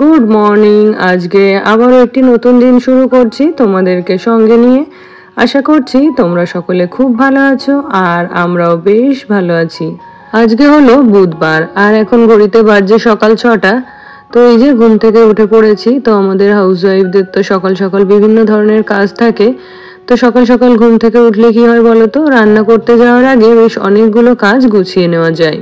Good morning. আজকে আবারও একটি নতুন দিন শুরু করছি তোমাদেরকে সঙ্গে নিয়ে। আশা করছি তোমরা সকলে খুব ভালো আছো আর আমরাও বেশ ভালো আছি। আজকে হলো বুধবার আর এখন ঘড়িতে বাজছে সকাল 6টা। তো এই যে ঘুম থেকে উঠে পড়েছি। তো আমাদের হাউসওয়াইফদের তো সকাল সকাল বিভিন্ন ধরনের কাজ থাকে। তো সকাল সকাল ঘুম থেকে উঠলে কি হয় বলো তো, রান্না করতে যাওয়ার আগে বেশ অনেকগুলো কাজ গুছিয়ে নেওয়া যায়।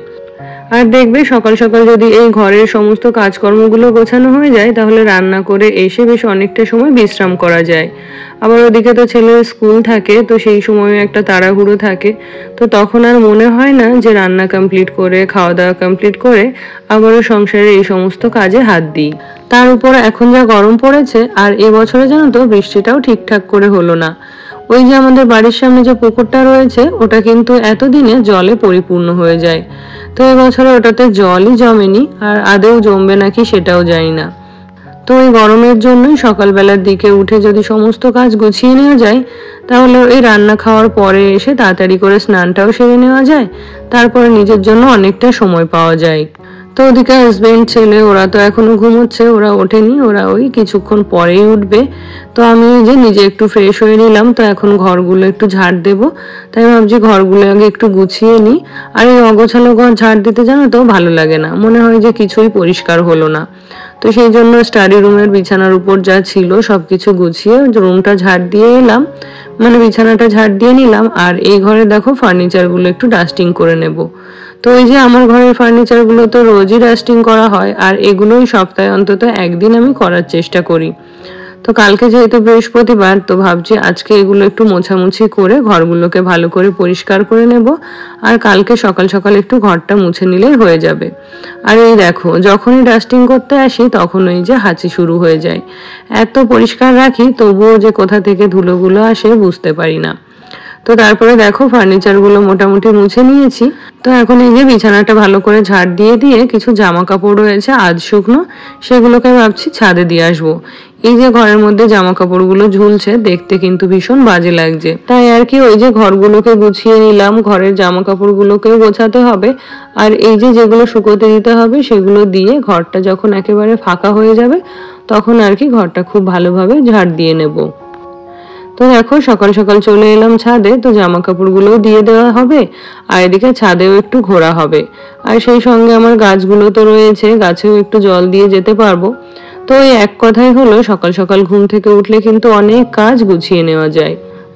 আর দেখবে সকাল সকাল যদি এই ঘরের সমস্ত কাজকর্মগুলো গোছানো হয়ে যায় তাহলে রান্না করে এসে বেশ অনেকটা সময় বিশ্রাম করা যায়। আবার ওদিকে তো ছেলের স্কুল থাকে, তো সেই সময় একটা তাড়াহুড়ো থাকে। তো তখন আর মনে হয় না যে রান্না কমপ্লিট করে খাওয়া দাওয়া কমপ্লিট করে আবারও সংসারের এই সমস্ত কাজে হাত দিই। তার উপর এখন যা গরম পড়েছে, আর এবছরে জানো তো বৃষ্টিটাও ঠিকঠাক করে হলো না। ওই যে আমাদের বাড়ির সামনে যে পুকুরটা রয়েছে ওটা কিন্তু এতদিনে জলে পরিপূর্ণ হয়ে যায়। তো এবছরে ওটাতে জলই জমেনি, আর আদৌ জমবে নাকি সেটাও জানি না। তো এই গরমের জন্যই সকালবেলার দিকে উঠে যদি সমস্ত কাজ গুছিয়ে নেওয়া যায় তাহলে এই রান্না খাওয়ার পরে এসে তাড়াতাড়ি করে স্নানটাও সেরে নেওয়া যায়, তারপরে নিজের জন্য অনেকটা সময় পাওয়া যায়। তো ওদিকে হাজবেন্ড ছেলে ওরা তো এখনো ঘুমোচ্ছে, ওরা ওঠেনি, ওরা ওই কিছুক্ষণ পরেই উঠবে। তো আমি যে নিজে একটু ফ্রেশ হয়ে নিলাম, তো এখন ঘরগুলো একটু ঝাড় দেব। তাই ভাবছি ঘরগুলো আগে একটু গুছিয়ে নিই। আর এই অগোছালো ঘর ঝাড় দিতে জানো তো ভালো লাগে না, মনে হয় যে কিছুই পরিষ্কার হলো না। তো সেই জন্য স্টাডি রুমের বিছানার উপর যা ছিল সবকিছু গুছিয়ে রুমটা ঝাড় দিয়ে এলাম, মানে বিছানাটা ঝাড় দিয়ে নিলাম। আর এই ঘরে দেখো ফার্নিচারগুলো একটু ডাস্টিং করে নেব। তো এই যে আমার ঘরের ফার্নিচারগুলো তো রোজই ডাস্টিং করা হয়, আর এগুলোই সপ্তাহে অন্তত একদিন আমি করার চেষ্টা করি। তো কালকে যেহেতু বৃহস্পতিবার, তো ভাবছি আজকে এগুলো একটু মোছামুছি করে ঘরগুলোকে ভালো করে পরিষ্কার করে নেব। আর কালকে সকাল সকাল একটু ঘরটা মুছে নিলেই হয়ে যাবে। আর এই দেখো যখনই ডাস্টিং করতে আসি তখন ওই যে হাঁচি শুরু হয়ে যায়। এত পরিষ্কার রাখি তবুও যে কোথা থেকে ধুলোগুলো আসে বুঝতে পারি না। তো তারপরে দেখো ফার্নিচারগুলো মোটামুটি মুছে নিয়েছি। তো এখন এই যে বিছানাটা ভালো করে ঝাড় দিয়ে দিয়ে কিছু জামা কাপড় রয়েছে আধ শুকনো, সেগুলোকে ভাবছি ছাদে দিয়ে আসবো। এই যে ঘরের মধ্যে জামা কাপড়গুলো ঝুলছে দেখতে কিন্তু ভীষণ বাজে লাগছে, তাই আর কি ওই যে ঘরগুলোকে গুছিয়ে নিলাম। ঘরের জামা কাপড়গুলোকেও গোছাতে হবে, আর এই যে যেগুলো শুকোতে দিতে হবে সেগুলো দিয়ে ঘরটা যখন একেবারে ফাঁকা হয়ে যাবে তখন আর কি ঘরটা খুব ভালোভাবে ঝাড় দিয়ে নেব। তো দেখো সকাল সকাল চলে এলাম ছাদে, তো জামা কাপড়গুলোও দিয়ে দেওয়া হবে আর এদিকে ছাদেও একটু ঘোরা হবে। আর সেই সঙ্গে আমার গাছগুলো তো রয়েছে, গাছেও একটু জল দিয়ে যেতে পারবো। তো এই এক কথাই হলো সকাল সকাল ঘুম থেকে উঠলে কিন্তু অনেক কাজ গুছিয়ে নেওয়া যায়।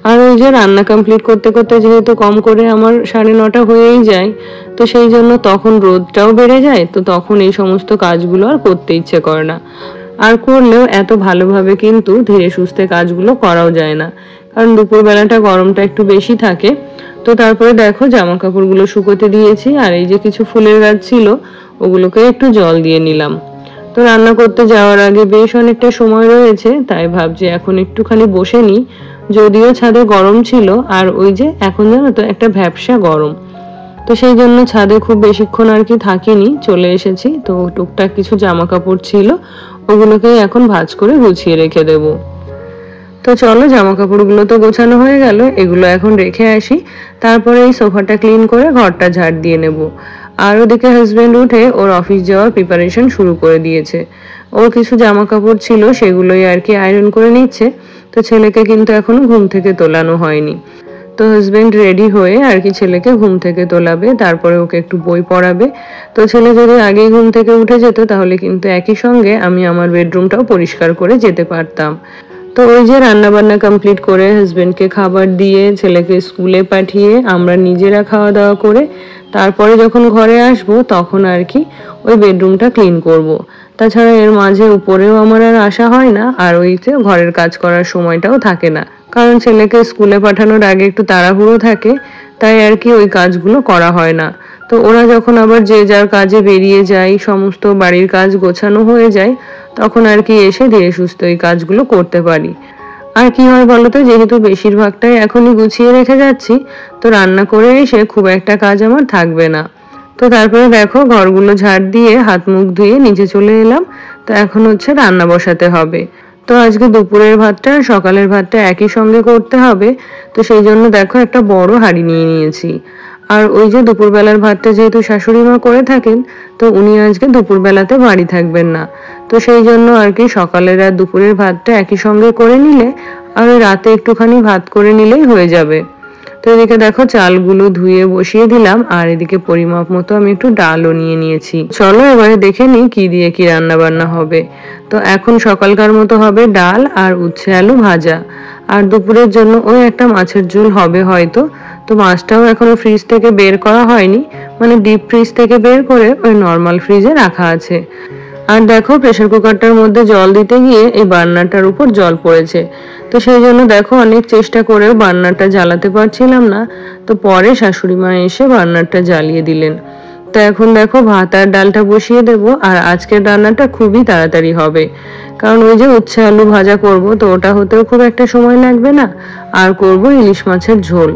আর ওই যে রান্না কমপ্লিট করতে করতে যেহেতু কম করে আমার 9:30 হয়েই যায়, তো সেই জন্য তখন রোদটাও বেড়ে যায়, তো তখন এই সমস্ত কাজগুলো আর করতে ইচ্ছে করে না। আর করলেও এত ভালোভাবে কিন্তু ধীরে সুস্থে কাজগুলো করাও যায় না, কারণ দুপুরবেলাটা গরমটা একটু বেশি থাকে। তো তারপরে দেখো জামা কাপড়গুলো শুকোতে দিয়েছি, আর এই যে কিছু ফুলের গাছ ছিল ওগুলোকে একটু জল দিয়ে নিলাম। তো রান্না করতে যাওয়ার আগে বেশ অনেকটা সময় রয়েছে, তাই ভাবছি এখন একটুখানি বসে নিই। যদিও ছাদে গরম ছিল, আর ওই যে এখন জানো তো একটা ভ্যাপসা গরম, তো সেই জন্য ছাদে খুব বেশিক্ষণ আর কি থাকিনি, চলে এসেছি। তো টুকটাক কিছু জামা কাপড় ছিল ওগুলোকে এখন ভাঁজ করে গুছিয়ে রেখে দেব। তো চলো জামা কাপড়গুলো তো গোছানো হয়ে গেল, এগুলো এখন রেখে আসি, তারপরে এই সোফাটা ক্লিন করে ঘরটা ঝাড় দিয়ে নেব। আর ওদিকে হাজবেন্ড উঠে ওর অফিস যাওয়ার প্রিপারেশন শুরু করে দিয়েছে। ওর কিছু জামা কাপড় ছিল সেগুলোই আর কি আয়রন করে নিচ্ছে। তো ছেলেকে কিন্তু এখনো ঘুম থেকে তোলানো হয়নি। তো হাজবেন্ড রেডি হয়ে আর কি ছেলেকে ঘুম থেকে তোলাবে, তারপরে ওকে একটু বই পড়াবে। তো ছেলে যদি আগেই ঘুম থেকে উঠে যেত তাহলে কিন্তু একই সঙ্গে আমি আমার বেডরুমটাও পরিষ্কার করে যেতে পারতাম। তো ওই যে রান্না বান্না কমপ্লিট করে হাজবেন্ডকে খাবার দিয়ে ছেলেকে স্কুলে পাঠিয়ে আমরা নিজেরা খাওয়া দাওয়া করে তারপরে যখন ঘরে আসবো তখন আর কি ওই বেডরুমটা ক্লিন করব। তাছাড়া এর মাঝে উপরেও আমার আর আসা হয় না, আর ওইতে ঘরের কাজ করার সময়টাও থাকে না, কারণ ছেলেকে স্কুলে পাঠানোর আগে একটু তাড়াহুড়ো থাকে, তাই আর কি ওই কাজগুলো করা হয় না। তো ওরা যখন আবার যে যার কাজে বেরিয়ে যায়, সমস্ত বাড়ির কাজ গোছানো হয়ে যায়, তখন আর কি এসে ধীরে সুস্থ এই কাজগুলো করতে পারি। আর কি হয় বলতো, যেহেতু বেশিরভাগটাই এখনই গুছিয়ে রেখে যাচ্ছি, তো রান্না করে এসে খুব একটা কাজ আমার থাকবে না। তো তারপরে দেখো ঘরগুলো ঝাড় দিয়ে হাত মুখ ধুয়ে নিচে চলে এলাম। তো এখন হচ্ছে রান্না বসাতে হবে। তো আজকে দুপুরের ভাতটা আর সকালের ভাতটা একই সঙ্গে করতে হবে, তো সেই জন্য দেখো একটা বড় হাঁড়ি নিয়ে নিয়েছি। আর ওই যে দুপুরবেলার ভাতটা যেহেতু শাশুড়ি মা করে থাকেন, তো উনি আজকে দুপুরবেলাতে বাড়ি থাকবেন না, তো সেই জন্য আর কি সকালের আর দুপুরের ভাতটা একই সঙ্গে করে নিলে আর রাতে একটুখানি ভাত করে নিলেই হয়ে যাবে। তো এদিকে দেখো চালগুলো ধুয়ে বসিয়ে দিলাম, আর এদিকে পরিমাপ মতো আমি একটু ডালও নিয়ে নিয়েছি। চলো এবারে দেখে নিই কি দিয়ে কি রান্না বান্না হবে। তো এখন সকালকার মতো হবে ডাল আর উচ্ছে আলু ভাজা, আর দুপুরের জন্য ওই একটা মাছের ঝোল হবে হয়তো। তো মাছটাও এখনো ফ্রিজ থেকে বের করা হয়নি, মানে ডিপ ফ্রিজ থেকে বের করে ওই নর্মাল ফ্রিজে রাখা আছে। আর দেখো প্রেসার কুকারটার মধ্যে জল দিতে গিয়ে এই বার্নারটার উপর জল পড়েছে, তো সেই জন্য দেখো অনেক চেষ্টা করেও বার্নারটা জ্বালাতে পারছিলাম না। তো পরে শাশুড়ি মা এসে বার্নারটা জ্বালিয়ে দিলেন। তো এখন দেখো ভাত আর ডালটা বসিয়ে দেব, আর আজকের রান্নাটা খুবই তাড়াতাড়ি হবে, কারণ ওই যে উচ্ছে আলু ভাজা করব, তো ওটা হতেও খুব একটা সময় লাগবে না। আর করব ইলিশ মাছের ঝোল।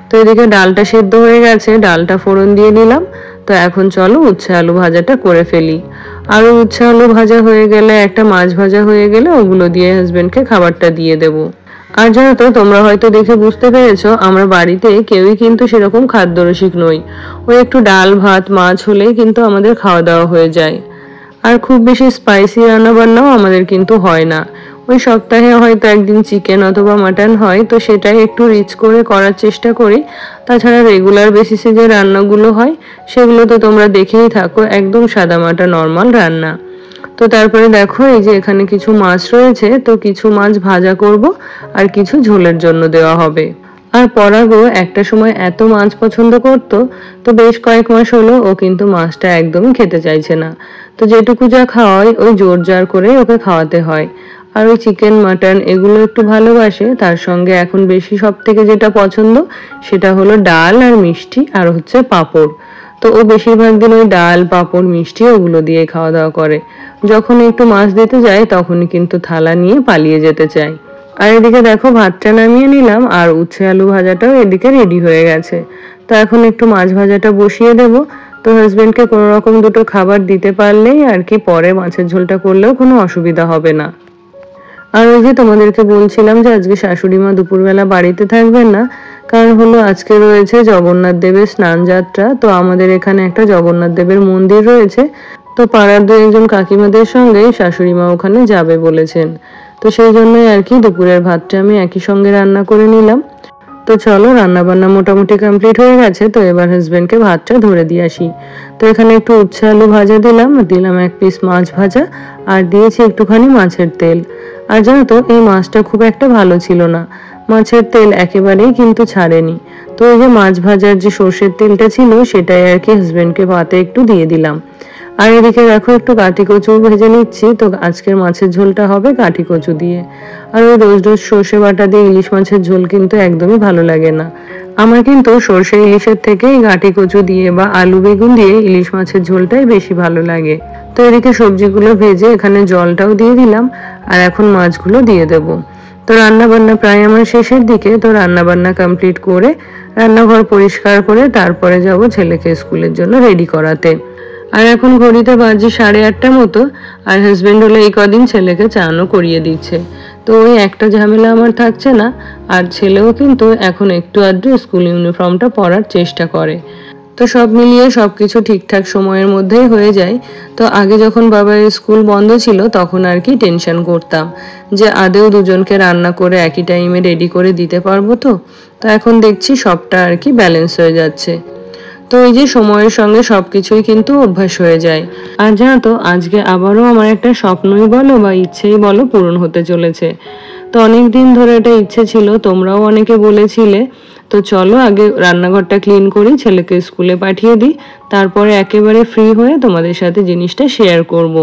তো এদিকে ডালটা সেদ্ধ হয়ে গেছে, ডালটা ফোড়ন দিয়ে দিলাম। তো এখন চলো উচ্ছে আলু ভাজাটা করে ফেলি। আর উচ্ছে আলু ভাজা হয়ে গেলে, একটা মাছ ভাজা হয়ে গেলে ওগুলো দিয়ে হাজবেন্ডকে খাবারটা দিয়ে দেব। আর জানো তো, তোমরা হয়তো দেখে বুঝতে পেরেছো আমরা বাড়িতে কেউই কিন্তু সেরকম খাদ্যরসিক নই। ওই একটু ডাল ভাত মাছ হলেই কিন্তু আমাদের খাওয়া দাওয়া হয়ে যায়। আর খুব বেশি স্পাইসি রান্না বান্নাও আমাদের কিন্তু হয় না। ওই সপ্তাহে হয়তো একদিন চিকেন অথবা মাটন হয়, তো সেটাই একটু রিচ করে করার চেষ্টা করি। তাছাড়া রেগুলার বেসিসে যে রান্নাগুলো হয় সেগুলো তো তোমরা দেখেই থাকো, একদম সাদামাটা নর্মাল রান্না। তো তারপরে দেখো এই যে এখানে কিছু মাছ রয়েছে, তো কিছু মাছ ভাজা করব আর কিছু ঝোলের জন্য দেওয়া হবে। আর পরাগও একটা সময় এত মাছ পছন্দ করতো, তো বেশ কয়েক মাস হলো ও কিন্তু মাছটা একদমই খেতে চাইছে না। তো যেটুকু যা খাওয়াই ওই জোর জার করে ওকে খাওয়াতে হয়। আর ওই চিকেন মাটন এগুলো একটু ভালোবাসে, তার সঙ্গে এখন বেশি সব থেকে যেটা পছন্দ সেটা হলো ডাল আর মিষ্টি আর হচ্ছে পাঁপড়। তো ও বেশিরভাগ দিন ওই ডাল পাঁপড় মিষ্টি ওগুলো দিয়ে খাওয়া দাওয়া করে। যখন একটু মাছ দিতে যায় তখনই কিন্তু থালা নিয়ে পালিয়ে যেতে চায়। আর এদিকে দেখো ভাতটা নামিয়ে নিলাম, আর উচ্ছে আলু ভাজাটাও এদিকে রেডি হয়ে গেছে। তো এখন একটু মাছ ভাজাটা বসিয়ে দেব। তো হাজবেন্ডকে কোনো রকম দুটো খাবার দিতে পারলেই আর কি পরে মাছের ঝোলটা করলেও কোনো অসুবিধা হবে না। আর ওই যে তোমাদেরকে বলছিলাম যে আজকে শাশুড়ি মা দুপুরবেলা বাড়িতে থাকবেন না, কারণ হলো আজকে রয়েছে জগন্নাথ দেবের স্নান যাত্রা। তো আমাদের এখানে একটা জগন্নাথ দেবের মন্দির রয়েছে, তো পাড়ার দু একজন কাকিমাদের সঙ্গে শাশুড়ি মা ওখানে যাবে বলেছেন। তো সেই জন্যই আর কি দুপুরের ভাতটা আমি একই সঙ্গে রান্না করে নিলাম। তো চলো রান্না বান্না মোটামুটি কমপ্লিট হয়ে গেছে, তো এবার হাজবেন্ডকে ভাতটা ধরে দিয়ে আসি। তো এখানে একটু উচ্ছে আলু ভাজা দিলাম এক পিস মাছ ভাজা, আর দিয়েছি একটুখানি মাছের তেল। আর জানো তো এই মাছটা খুব একটা ভালো ছিল না, মাছের তেল একেবারেই কিন্তু ছাড়েনি। তো এই যে মাছ ভাজার যে সর্ষের তেলটা ছিল সেটাই আর কি হাজবেন্ডকে ভাতে একটু দিয়ে দিলাম। আর এদিকে দেখো একটু কাঠি কচু ভেজে নিচ্ছি, তো আজকের মাছের ঝোলটা হবে কাঠি কচু দিয়ে। আর ওই রোজ রোজ সর্ষে বাটা দিয়ে ইলিশ মাছের ঝোল কিন্তু একদমই ভালো লাগে না। আমার কিন্তু সর্ষে ইলিশের থেকে কাঠি কচু দিয়ে বা আলু বেগুন দিয়ে ইলিশ মাছের ঝোলটাই বেশি ভালো লাগে। তো এদিকে সবজিগুলো ভেজে এখানে জলটাও দিয়ে দিলাম, আর এখন মাছগুলো দিয়ে দেব। তো রান্না বান্না প্রায় আমার শেষের দিকে, তো রান্না বান্না কমপ্লিট করে রান্নাঘর পরিষ্কার করে তারপরে যাব ছেলেকে স্কুলের জন্য রেডি করাতে। আর এখন ঘড়িতে বাজে 8:30 মতো, আর হাজবেন্ড হলো এই কদিন ছেলেকে চানও করিয়ে দিচ্ছে। তো ওই একটা ঝামেলা আমার থাকছে না, আর ছেলেও কিন্তু এখন একটু আধটু স্কুল ইউনিফর্মটা পরার চেষ্টা করে। তো সব মিলিয়ে সবকিছু ঠিকঠাক সময়ের মধ্যেই হয়ে যায়। তো আগে যখন বাবার স্কুল বন্ধ ছিল তখন আর কি টেনশন করতাম যে আদেও দুজনকে রান্না করে একই টাইমে রেডি করে দিতে পারবো। তো এখন দেখছি সবটা আর কি ব্যালেন্স হয়ে যাচ্ছে। তো এই যে সময়ের সঙ্গে সবকিছুই কিন্তু অভ্যাস হয়ে যায়। আর জানো তো আজকে আবারও আমার একটা স্বপ্নই বলো বা ইচ্ছেই বলো পূরণ হতে চলেছে। তো অনেকদিন ধরে এটা ইচ্ছে ছিল, তোমরাও অনেকে বলেছিলে। তো চলো আগে রান্নাঘরটা ক্লিন করি, ছেলেকে স্কুলে পাঠিয়ে দিই, তারপরে একেবারে ফ্রি হয়ে তোমাদের সাথে জিনিসটা শেয়ার করব।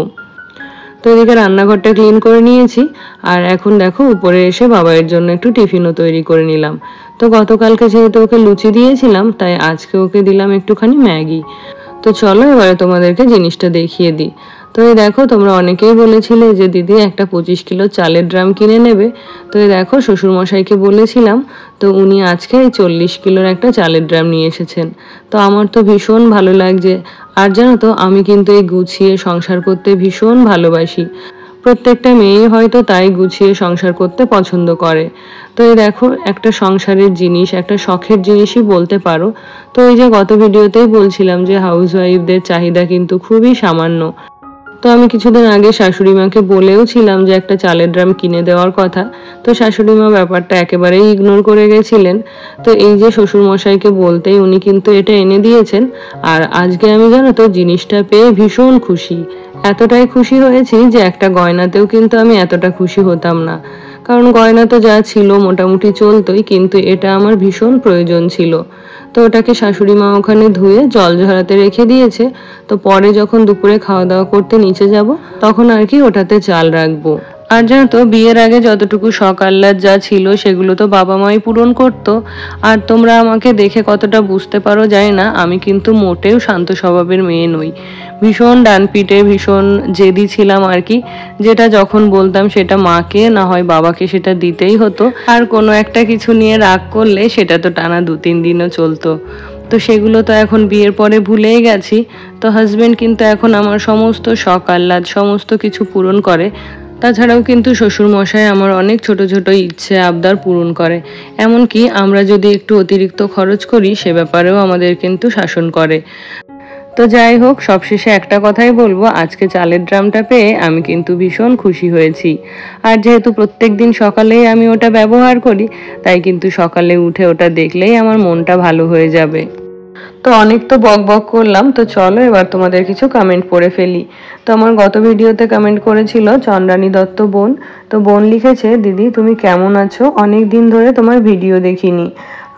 তো এদিকে রান্নাঘরটা ক্লিন করে নিয়েছি, আর এখন দেখো উপরে এসে বাবাইয়ের জন্য একটু টিফিনও তৈরি করে নিলাম। তো গতকালকে যেহেতু ওকে লুচি দিয়েছিলাম, তাই আজকে ওকে দিলাম একটুখানি ম্যাগি। তো চলো এবারে তোমাদেরকে জিনিসটা দেখিয়ে দিই। তো এই দেখো তোমরা অনেকেই বলেছিলে যে দিদি একটা 25 কিলো চালের ড্রাম কিনে নেবে। তো এই দেখো শ্বশুরমশাইকে বলেছিলাম, তো উনি আজকে 40 কিলোর একটা চালের ড্রাম নিয়ে এসেছেন। তো আমার তো ভীষণ ভালো লাগছে। আর জানো তো আমি কিন্তু এই গুছিয়ে সংসার করতে ভীষণ ভালোবাসি। প্রত্যেকটা মেয়ে হয়তো তাই গুছিয়ে সংসার করতে পছন্দ করে। তো এই দেখো একটা সংসারের জিনিস, একটা শখের জিনিসই বলতে পারো। তো এই যে গত ভিডিওতেই বলছিলাম যে হাউস ওয়াইফদের চাহিদা কিন্তু খুবই সামান্য। তো আমি কিছুদিন আগে শাশুড়ি মাকে বলেও ছিলাম যে একটা চালের ড্রাম কিনে দেওয়ার কথা, তো শাশুড়ি মা ব্যাপারটা একেবারেই ইগনোর করে গেছিলেন। তো এই যে শ্বশুর মশাইকে বলতেই উনি কিন্তু এটা এনে দিয়েছেন। আর আজকে আমি জানো তো জিনিসটা পেয়ে ভীষণ খুশি, এতটাই খুশি হয়েছি যে একটা গয়নাতেও কিন্তু আমি এতটা খুশি হতাম না, কারণ গয়না তো যা ছিল মোটামুটি চলতোই, কিন্তু এটা আমার ভীষণ প্রয়োজন ছিল। তো ওটাকে শাশুড়ি মা ওখানে ধুয়ে জল ঝরাতে রেখে দিয়েছে। তো পরে যখন দুপুরে খাওয়া দাওয়া করতে নিচে যাব তখন আর কি ওটাতে চাল রাখবো। আর জানো তো বিয়ের আগে যতটুকু শখ আহ্লাদ যা ছিল সেগুলো তো বাবা মাই পূরণ করতো। আর তোমরা আমাকে দেখে কতটা বুঝতে পারো জানি না, আমি কিন্তু মোটেও শান্ত স্বভাবের মেয়ে নই। ভীষণ ডানপিটে, ভীষণ জেদি ছিলাম আর কি। যেটা যখন বলতাম সেটা মাকে না হয় বাবাকে সেটা দিতেই হতো। আর কোনো একটা কিছু নিয়ে রাগ করলে সেটা তো টানা 2-3 দিনও চলতো। তো সেগুলো তো এখন বিয়ের পরে ভুলেই গেছি। তো হাজবেন্ড কিন্তু এখন আমার সমস্ত শখ আহ্লাদ সমস্ত কিছু পূরণ করে। তাছাড়াও কিন্তু শ্বশুরমশাই আমার অনেক ছোট ছোট ইচ্ছে আবদার পূরণ করে। এমনকি আমরা যদি একটু অতিরিক্ত খরচ করি সে ব্যাপারেও আমাদের কিন্তু শাসন করে। তো যাই হোক, সবশেষে একটা কথাই বলবো, আজকে চালের ড্রামটা পেয়ে আমি কিন্তু ভীষণ খুশি হয়েছি। আর যেহেতু প্রত্যেক দিন সকালেই আমি ওটা ব্যবহার করি, তাই কিন্তু সকালে উঠে ওটা দেখলেই আমার মনটা ভালো হয়ে যাবে। তো অনেক তো বক বক করলাম, তো চলো এবার তোমাদের কিছু কমেন্ট পড়ে ফেলি। তো আমার গত ভিডিওতে কমেন্ট করেছিল চন্দ্রানী দত্ত বোন। তো বোন লিখেছে, দিদি তুমি কেমন আছো, অনেক দিন ধরে তোমার ভিডিও দেখিনি।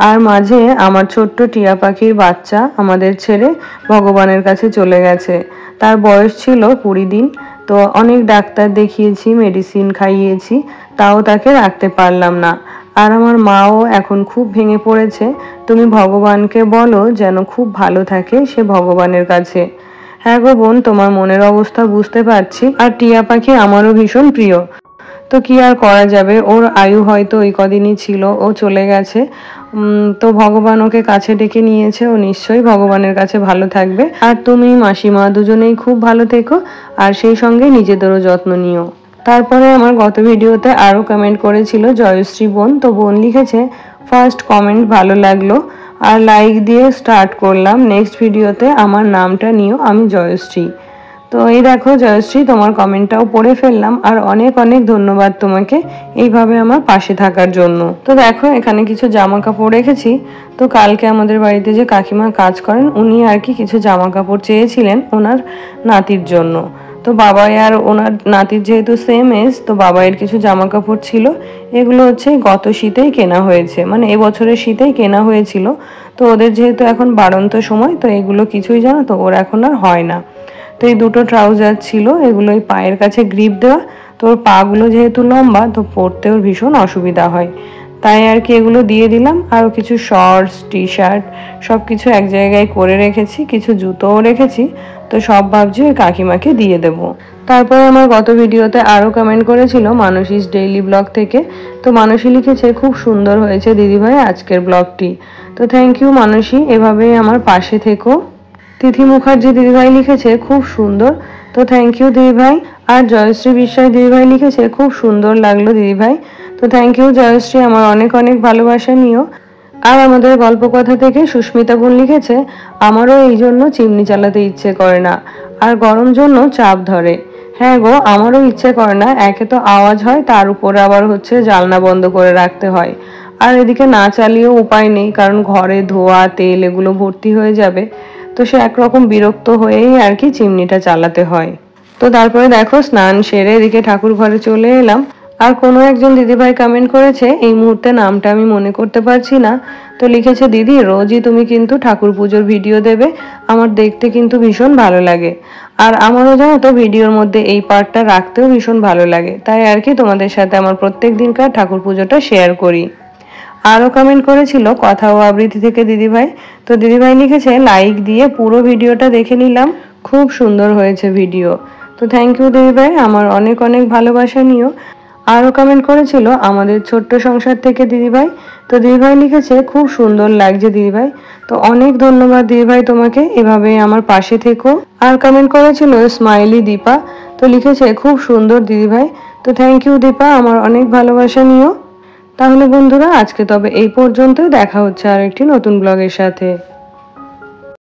আর মাঝে আমার ছোট্ট টিয়া পাখির বাচ্চা আমাদের ছেড়ে ভগবানের কাছে চলে গেছে। তার বয়স ছিল 20 দিন। তো অনেক ডাক্তার দেখিয়েছি, মেডিসিন খাইয়েছি, তাও তাকে রাখতে পারলাম না। আর আমার মাও এখন খুব ভেঙে পড়েছে। তুমি ভগবানকে বলো যেন খুব ভালো থাকে সে ভগবানের কাছে। হ্যাঁ গো বোন, তোমার মনের অবস্থা বুঝতে পারছি। আর টিয়া পাখি আমারও ভীষণ প্রিয়। তো কি আর করা যাবে, ওর আয়ু হয়তো ওই কদিনই ছিল, ও চলে গেছে। তো ভগবান ওকে কাছে ডেকে নিয়েছে, ও নিশ্চয়ই ভগবানের কাছে ভালো থাকবে। আর তুমি মাসিমা দুজনেই খুব ভালো থেকো, আর সেই সঙ্গে নিজেদেরও যত্ন নিও। তারপরে আমার গত ভিডিওতে আরও কমেন্ট করেছিল জয়শ্রী বোন। তো বোন লিখেছে, ফার্স্ট কমেন্ট ভালো লাগলো আর লাইক দিয়ে স্টার্ট করলাম, নেক্সট ভিডিওতে আমার নামটা নিও, আমি জয়শ্রী। তো এই দেখো জয়শ্রী, তোমার কমেন্টটাও পড়ে ফেললাম। আর অনেক অনেক ধন্যবাদ তোমাকে এইভাবে আমার পাশে থাকার জন্য। তো দেখো এখানে কিছু জামা কাপড় রেখেছি। তো কালকে আমাদের বাড়িতে যে কাকিমা কাজ করেন উনি আর কি কিছু জামা কাপড় চেয়েছিলেন ওনার নাতির জন্য। তো বাবাই আর ওনার নাতির যেহেতু সেম এজ, তো বাবাইয়ের কিছু জামা কাপড় ছিল। এগুলো হচ্ছে গত শীতেই কেনা হয়েছে, মানে এবছরের শীতেই কেনা হয়েছিল। তো ওদের যেহেতু এখন বাড়ন্ত সময়, তো এগুলো কিছুই জানো তো ওর এখন আর হয় না। তো এই দুটো ট্রাউজার ছিল, এগুলো এই পায়ের কাছে গ্রিপ দেওয়া। তো ওর পাগুলো যেহেতু লম্বা, তো পরতে ওর ভীষণ অসুবিধা হয়, তাই আর কি এগুলো দিয়ে দিলাম। আরও কিছু শর্টস, টি শার্ট সব কিছু এক জায়গায় করে রেখেছি, কিছু জুতোও রেখেছি। তো সব ভাবছি ওই কাকিমাকে দিয়ে দেব। তারপরে আমার গত ভিডিওতে আরও কমেন্ট করেছিল মানসীস ডেইলি ব্লগ থেকে। তো মানসী লিখেছে, খুব সুন্দর হয়েছে দিদিভাই আজকের ব্লগটি। তো থ্যাংক ইউ মানসী, এভাবেই আমার পাশে থেকো। তিথি মুখার্জি দিদিভাই লিখেছে, খুব সুন্দর। তো থ্যাংক ইউ দিদিভাই। আর জয়শ্রী বিশ্বাস দিদিভাই লিখেছে, খুব সুন্দর লাগলো দিদিভাই। তো থ্যাংক ইউ জয়শ্রী, আমার অনেক অনেক ভালোবাসা নিও। আর আমাদের গল্প কথা থেকে সুস্মিতা বোন লিখেছে, আমারও এই জন্য চিমনি চালাতে ইচ্ছে করে না, আর গরম জন্য চাপ ধরে। হ্যাঁ গো, আমারও ইচ্ছে করে না, একে তো আওয়াজ হয়, তার উপরে আবার হচ্ছে জানলা বন্ধ করে রাখতে হয়। আর এদিকে না চালিয়েও উপায় নেই, কারণ ঘরে ধোয়া তেল এগুলো ভর্তি হয়ে যাবে। তো সে একরকম বিরক্ত হয়েই আর কি চিমনিটা চালাতে হয়। তো তারপরে দেখো স্নান সেরে এদিকে ঠাকুর ঘরে চলে এলাম। আর কোনো একজন দিদিভাই কমেন্ট করেছে, এই মুহূর্তে নামটা আমি মনে করতে পারছি না। তো লিখেছে, দিদি রোজই তুমি কিন্তু ঠাকুর পুজোর ভিডিও দেবে, আমার দেখতে কিন্তু ভীষণ ভালো লাগে। আর আমারও জানো তো ভিডিওর মধ্যে এই পার্টটা রাখতেও ভীষণ ভালো লাগে, তাই আর কি তোমাদের সাথে আমার প্রত্যেক দিনকার ঠাকুর পুজোটা শেয়ার করি। আরও কমেন্ট করেছিল কথা ও আবৃত্তি থেকে দিদিভাই। তো দিদিভাই লিখেছে, লাইক দিয়ে পুরো ভিডিওটা দেখে নিলাম, খুব সুন্দর হয়েছে ভিডিও। তো থ্যাংক ইউ দিদিভাই, আমার অনেক অনেক ভালোবাসা নিও। আরও কমেন্ট করেছিল আমাদের ছোট্ট সংসার থেকে দিদিভাই। তো দিদিভাই লিখেছে, খুব সুন্দর লাগছে দিদিভাই। তো অনেক ধন্যবাদ দিদিভাই তোমাকে, এভাবে আমার পাশে থেকো। আর কমেন্ট করেছিল স্মাইলি দীপা। তো লিখেছে, খুব সুন্দর দিদিভাই। তো থ্যাংক ইউ দীপা, আমার অনেক ভালোবাসা নিও। তাহলে বন্ধুরা আজকে তবে এই পর্যন্তই, দেখা হচ্ছে আর একটি নতুন ব্লগের সাথে।